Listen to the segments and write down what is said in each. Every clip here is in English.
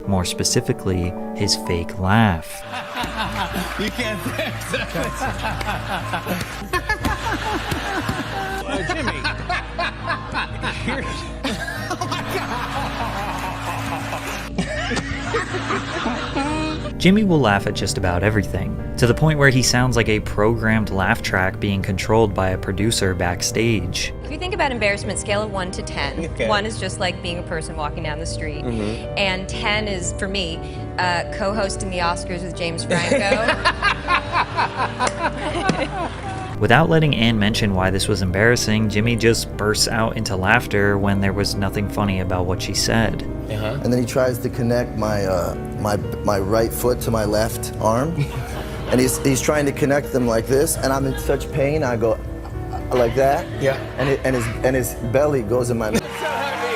more specifically, his fake laugh. You can't Jimmy, here's... Oh my God! Jimmy will laugh at just about everything, to the point where he sounds like a programmed laugh track being controlled by a producer backstage. If you think about embarrassment, scale of 1 to 10, okay. 1 is just like being a person walking down the street, and 10 is, for me, co-hosting the Oscars with James Franco. Without letting Anne mention why this was embarrassing, Jimmy just bursts out into laughter when there was nothing funny about what she said. And then he tries to connect my right foot to my left arm, and he's trying to connect them like this, and I'm in such pain. I go like that, and his belly goes in my mouth. I'm so happy.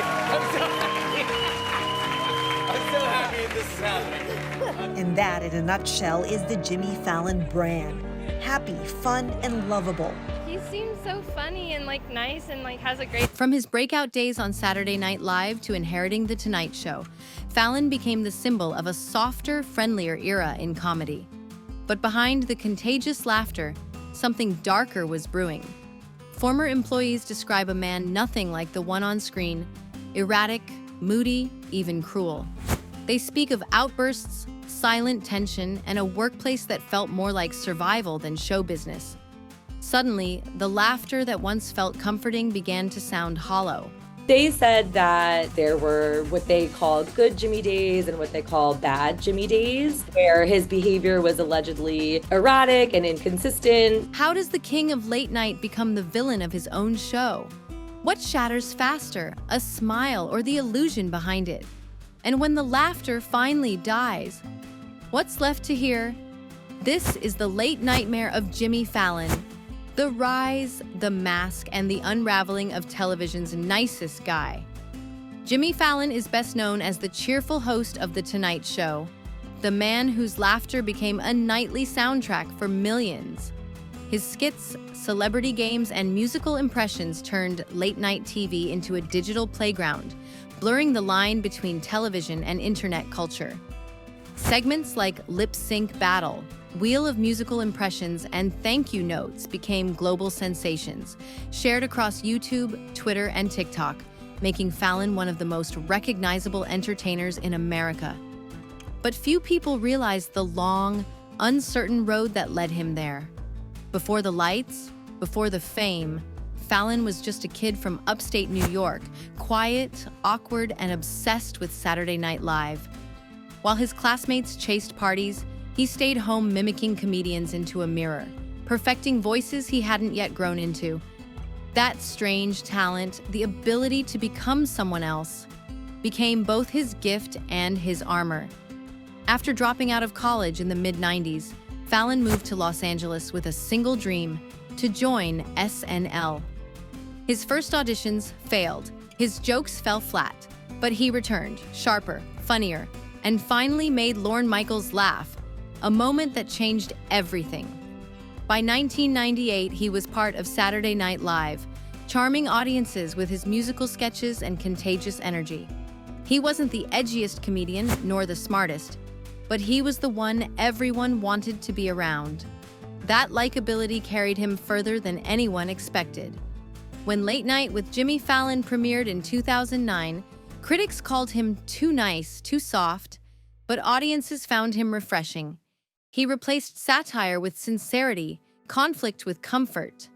I'm so happy this is happening. And that, in a nutshell, is the Jimmy Fallon brand. Happy, fun, and lovable. He seems so funny and nice and has a great... From his breakout days on Saturday Night Live to inheriting The Tonight Show, Fallon became the symbol of a softer, friendlier era in comedy. But behind the contagious laughter, something darker was brewing. Former employees describe a man nothing like the one on screen, erratic, moody, even cruel. They speak of outbursts, silent tension, and a workplace that felt more like survival than show business. Suddenly, the laughter that once felt comforting began to sound hollow. They said that there were what they called good Jimmy days and what they call bad Jimmy days, where his behavior was allegedly erratic and inconsistent. How does the king of late night become the villain of his own show? What shatters faster, a smile or the illusion behind it? And when the laughter finally dies, what's left to hear? This is the late nightmare of Jimmy Fallon. The rise, the mask, and the unraveling of television's nicest guy. Jimmy Fallon is best known as the cheerful host of The Tonight Show, the man whose laughter became a nightly soundtrack for millions. His skits, celebrity games, and musical impressions turned late-night TV into a digital playground, blurring the line between television and internet culture. Segments like Lip Sync Battle, Wheel of Musical Impressions, and Thank You Notes became global sensations, shared across YouTube, Twitter, and TikTok, making Fallon one of the most recognizable entertainers in America. But few people realized the long, uncertain road that led him there. Before the lights, before the fame, Fallon was just a kid from upstate New York, quiet, awkward, and obsessed with Saturday Night Live. While his classmates chased parties, he stayed home mimicking comedians into a mirror, perfecting voices he hadn't yet grown into. That strange talent, the ability to become someone else, became both his gift and his armor. After dropping out of college in the mid-90s, Fallon moved to Los Angeles with a single dream: to join SNL. His first auditions failed, his jokes fell flat, but he returned, sharper, funnier, and finally made Lorne Michaels laugh, a moment that changed everything. By 1998, he was part of Saturday Night Live, charming audiences with his musical sketches and contagious energy. He wasn't the edgiest comedian, nor the smartest, but he was the one everyone wanted to be around. That likability carried him further than anyone expected. When Late Night with Jimmy Fallon premiered in 2009, critics called him too nice, too soft, but audiences found him refreshing. He replaced satire with sincerity, conflict with comfort.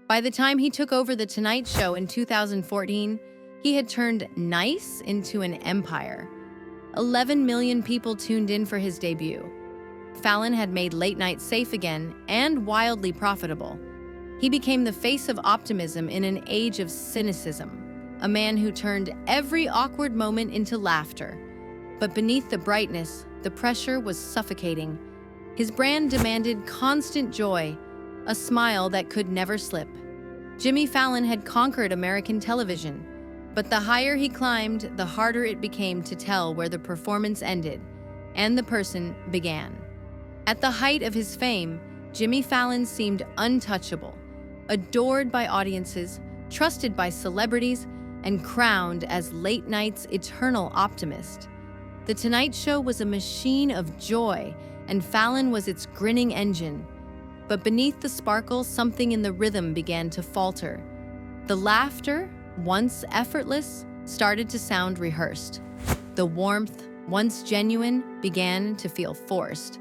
By the time he took over The Tonight Show in 2014, he had turned nice into an empire. 11 million people tuned in for his debut. Fallon had made late night safe again and wildly profitable. He became the face of optimism in an age of cynicism, a man who turned every awkward moment into laughter. But beneath the brightness, the pressure was suffocating. His brand demanded constant joy, a smile that could never slip. Jimmy Fallon had conquered American television, but the higher he climbed, the harder it became to tell where the performance ended and the person began. At the height of his fame, Jimmy Fallon seemed untouchable, adored by audiences, trusted by celebrities, and crowned as late night's eternal optimist. The Tonight Show was a machine of joy, and Fallon was its grinning engine. But beneath the sparkle, something in the rhythm began to falter. The laughter, once effortless, started to sound rehearsed. The warmth, once genuine, began to feel forced.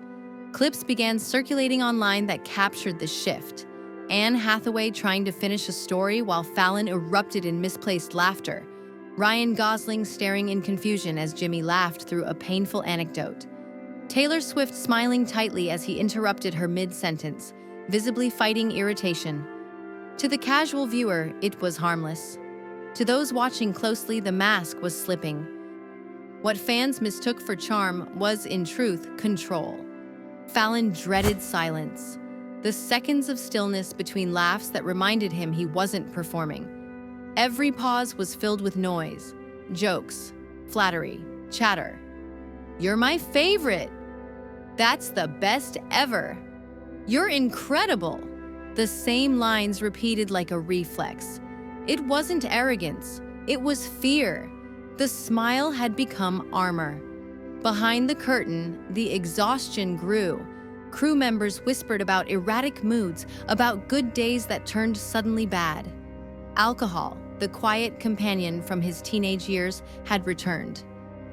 Clips began circulating online that captured the shift. Anne Hathaway trying to finish a story while Fallon erupted in misplaced laughter. Ryan Gosling staring in confusion as Jimmy laughed through a painful anecdote. Taylor Swift smiling tightly as he interrupted her mid-sentence, visibly fighting irritation. To the casual viewer, it was harmless. To those watching closely, the mask was slipping. What fans mistook for charm was, in truth, control. Fallon dreaded silence, the seconds of stillness between laughs that reminded him he wasn't performing. Every pause was filled with noise, jokes, flattery, chatter. "You're my favorite. That's the best ever. You're incredible." The same lines repeated like a reflex. It wasn't arrogance, it was fear. The smile had become armor. Behind the curtain, the exhaustion grew. Crew members whispered about erratic moods, about good days that turned suddenly bad. Alcohol, the quiet companion from his teenage years, had returned.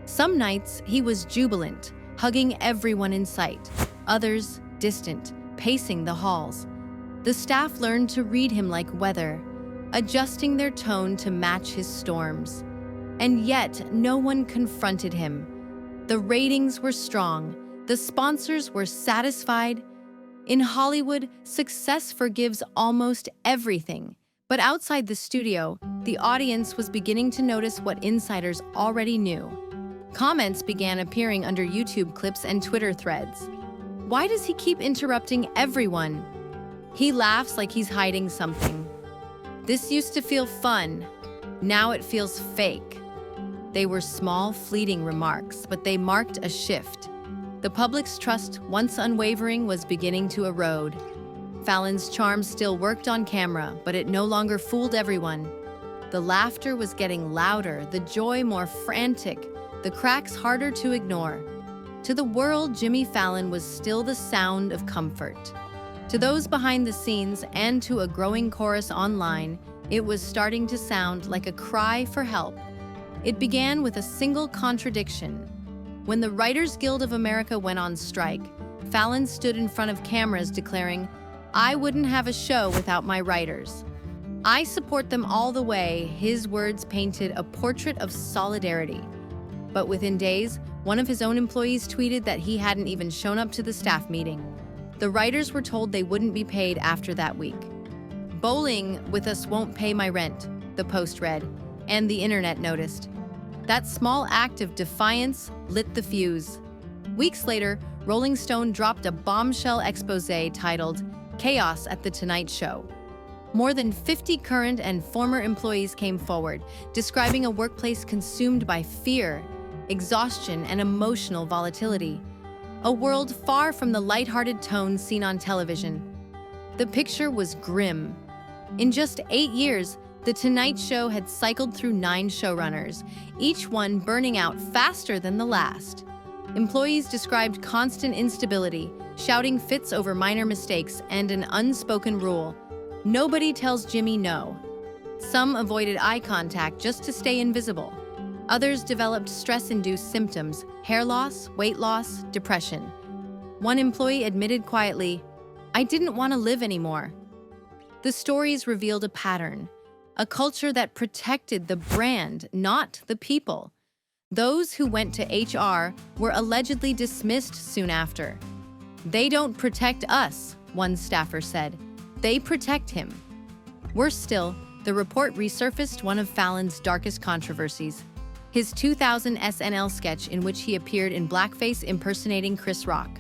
Some nights, he was jubilant, hugging everyone in sight. Others, distant, pacing the halls. The staff learned to read him like weather, adjusting their tone to match his storms. And yet, no one confronted him. The ratings were strong. The sponsors were satisfied. In Hollywood, success forgives almost everything. But outside the studio, the audience was beginning to notice what insiders already knew. Comments began appearing under YouTube clips and Twitter threads. Why does he keep interrupting everyone? He laughs like he's hiding something. This used to feel fun. Now it feels fake. They were small, fleeting remarks, but they marked a shift. The public's trust, once unwavering, was beginning to erode. Fallon's charm still worked on camera, but it no longer fooled everyone. The laughter was getting louder, the joy more frantic, the cracks harder to ignore. To the world, Jimmy Fallon was still the sound of comfort. To those behind the scenes and to a growing chorus online, it was starting to sound like a cry for help. It began with a single contradiction. When the Writers Guild of America went on strike, Fallon stood in front of cameras declaring, "I wouldn't have a show without my writers. I support them all the way." His words painted a portrait of solidarity. But within days, one of his own employees tweeted that he hadn't even shown up to the staff meeting. The writers were told they wouldn't be paid after that week. "Bowling with us won't pay my rent," the post read, and the internet noticed. That small act of defiance lit the fuse. Weeks later, Rolling Stone dropped a bombshell exposé titled "Chaos at the Tonight Show." More than 50 current and former employees came forward, describing a workplace consumed by fear, exhaustion, and emotional volatility. A world far from the lighthearted tone seen on television. The picture was grim. In just 8 years, The Tonight Show had cycled through 9 showrunners, each one burning out faster than the last. Employees described constant instability, shouting fits over minor mistakes, and an unspoken rule: nobody tells Jimmy no. Some avoided eye contact just to stay invisible. Others developed stress-induced symptoms: hair loss, weight loss, depression. One employee admitted quietly, "I didn't want to live anymore." The stories revealed a pattern, a culture that protected the brand, not the people. Those who went to HR were allegedly dismissed soon after. "They don't protect us," one staffer said. "They protect him." Worse still, the report resurfaced one of Fallon's darkest controversies: his 2000 SNL sketch in which he appeared in blackface impersonating Chris Rock.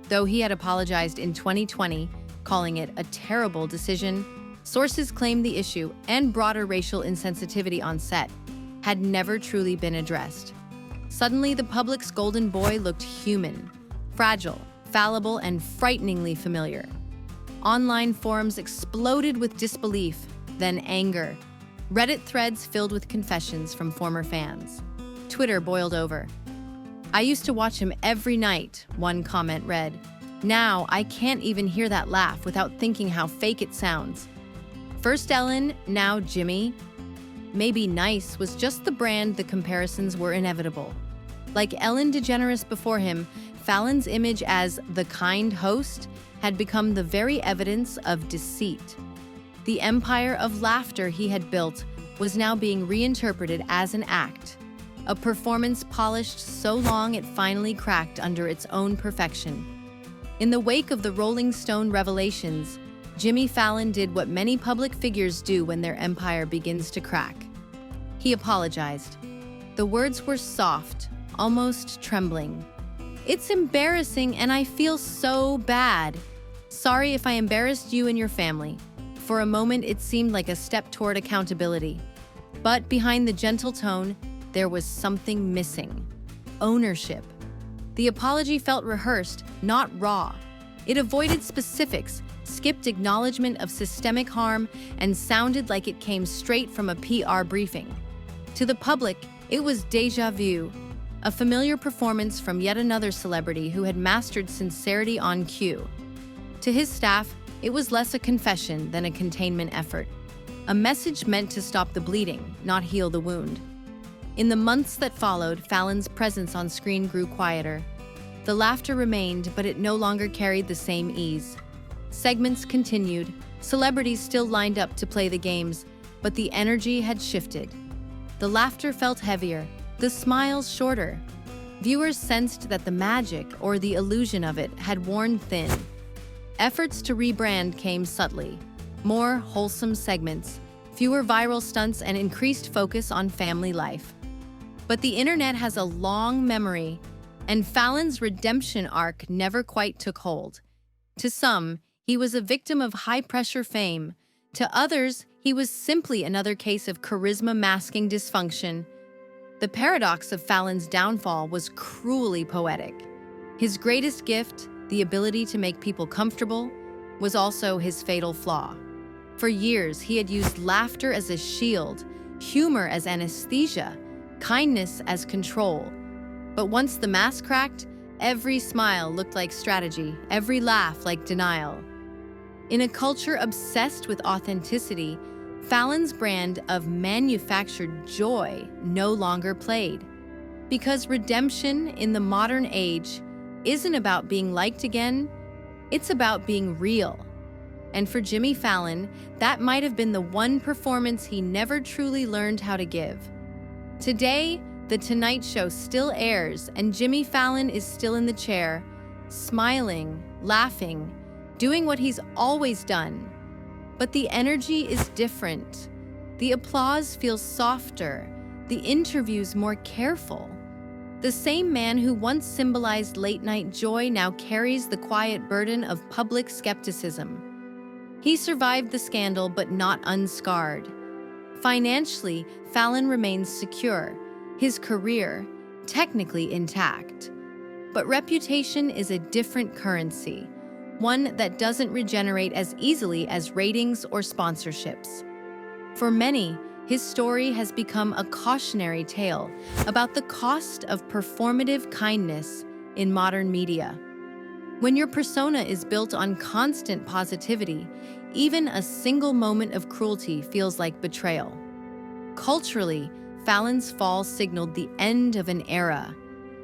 Though he had apologized in 2020, calling it a terrible decision, sources claim the issue and broader racial insensitivity on set had never truly been addressed. Suddenly, the public's golden boy looked human, fragile, fallible, and frighteningly familiar. Online forums exploded with disbelief, then anger. Reddit threads filled with confessions from former fans. Twitter boiled over. "I used to watch him every night," one comment read. "Now I can't even hear that laugh without thinking how fake it sounds." First Ellen, now Jimmy. Maybe nice was just the brand the comparisons were inevitable. Like Ellen DeGeneres before him, Fallon's image as the kind host had become the very evidence of deceit. The empire of laughter he had built was now being reinterpreted as an act, a performance polished so long it finally cracked under its own perfection. In the wake of the Rolling Stone revelations, Jimmy Fallon did what many public figures do when their empire begins to crack. He apologized. The words were soft, almost trembling. "It's embarrassing and I feel so bad. Sorry if I embarrassed you and your family." For a moment, it seemed like a step toward accountability. But behind the gentle tone, there was something missing. Ownership. The apology felt rehearsed, not raw. It avoided specifics, skipped acknowledgement of systemic harm, and sounded like it came straight from a PR briefing. To the public, it was déjà vu, a familiar performance from yet another celebrity who had mastered sincerity on cue. To his staff, it was less a confession than a containment effort, a message meant to stop the bleeding, not heal the wound. In the months that followed, Fallon's presence on screen grew quieter. The laughter remained, but it no longer carried the same ease. Segments continued, celebrities still lined up to play the games, but the energy had shifted. The laughter felt heavier, the smiles shorter. Viewers sensed that the magic, or the illusion of it, had worn thin. Efforts to rebrand came subtly. More wholesome segments, fewer viral stunts, and increased focus on family life. But the internet has a long memory, and Fallon's redemption arc never quite took hold. To some, he was a victim of high-pressure fame. To others, he was simply another case of charisma masking dysfunction. The paradox of Fallon's downfall was cruelly poetic. His greatest gift, the ability to make people comfortable, was also his fatal flaw. For years, he had used laughter as a shield, humor as anesthesia, kindness as control. But once the mask cracked, every smile looked like strategy, every laugh like denial. In a culture obsessed with authenticity, Fallon's brand of manufactured joy no longer played. Because redemption in the modern age isn't about being liked again, it's about being real. And for Jimmy Fallon, that might have been the one performance he never truly learned how to give. Today, The Tonight Show still airs, and Jimmy Fallon is still in the chair, smiling, laughing, doing what he's always done. But the energy is different. The applause feels softer, the interviews more careful. The same man who once symbolized late-night joy now carries the quiet burden of public skepticism. He survived the scandal, but not unscarred. Financially, Fallon remains secure, his career technically intact. But reputation is a different currency, one that doesn't regenerate as easily as ratings or sponsorships. For many, his story has become a cautionary tale about the cost of performative kindness in modern media. When your persona is built on constant positivity, even a single moment of cruelty feels like betrayal. Culturally, Fallon's fall signaled the end of an era,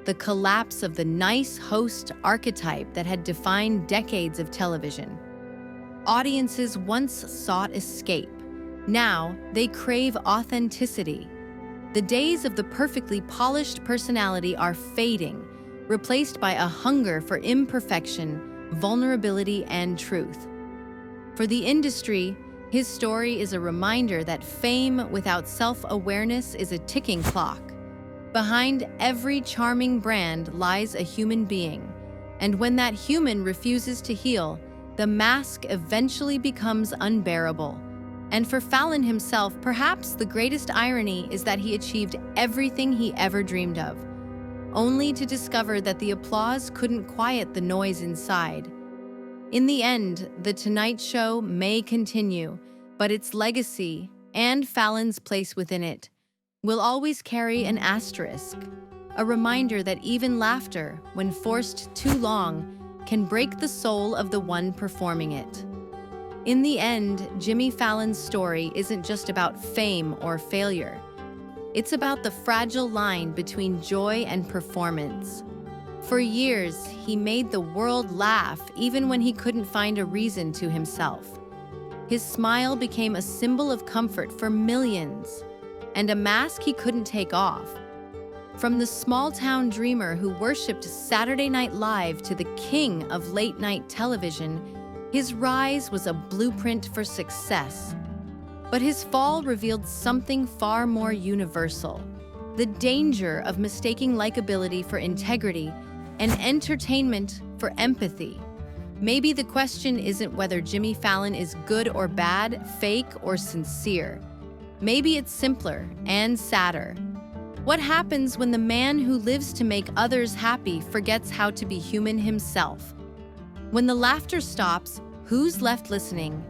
the collapse of the nice host archetype that had defined decades of television. Audiences once sought escape. Now, they crave authenticity. The days of the perfectly polished personality are fading, replaced by a hunger for imperfection, vulnerability, and truth. For the industry, his story is a reminder that fame without self-awareness is a ticking clock. Behind every charming brand lies a human being, and when that human refuses to heal, the mask eventually becomes unbearable. And for Fallon himself, perhaps the greatest irony is that he achieved everything he ever dreamed of, only to discover that the applause couldn't quiet the noise inside. In the end, The Tonight Show may continue, but its legacy, and Fallon's place within it, will always carry an asterisk, a reminder that even laughter, when forced too long, can break the soul of the one performing it. In the end, Jimmy Fallon's story isn't just about fame or failure. It's about the fragile line between joy and performance. For years, he made the world laugh even when he couldn't find a reason to himself. His smile became a symbol of comfort for millions, and a mask he couldn't take off. From the small-town dreamer who worshipped Saturday Night Live to the king of late-night television, his rise was a blueprint for success. But his fall revealed something far more universal: the danger of mistaking likability for integrity and entertainment for empathy. Maybe the question isn't whether Jimmy Fallon is good or bad, fake or sincere. Maybe it's simpler and sadder. What happens when the man who lives to make others happy forgets how to be human himself? When the laughter stops, who's left listening?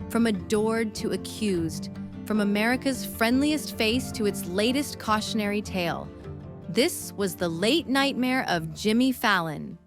From adored to accused, from America's friendliest face to its latest cautionary tale, this was the late nightmare of Jimmy Fallon.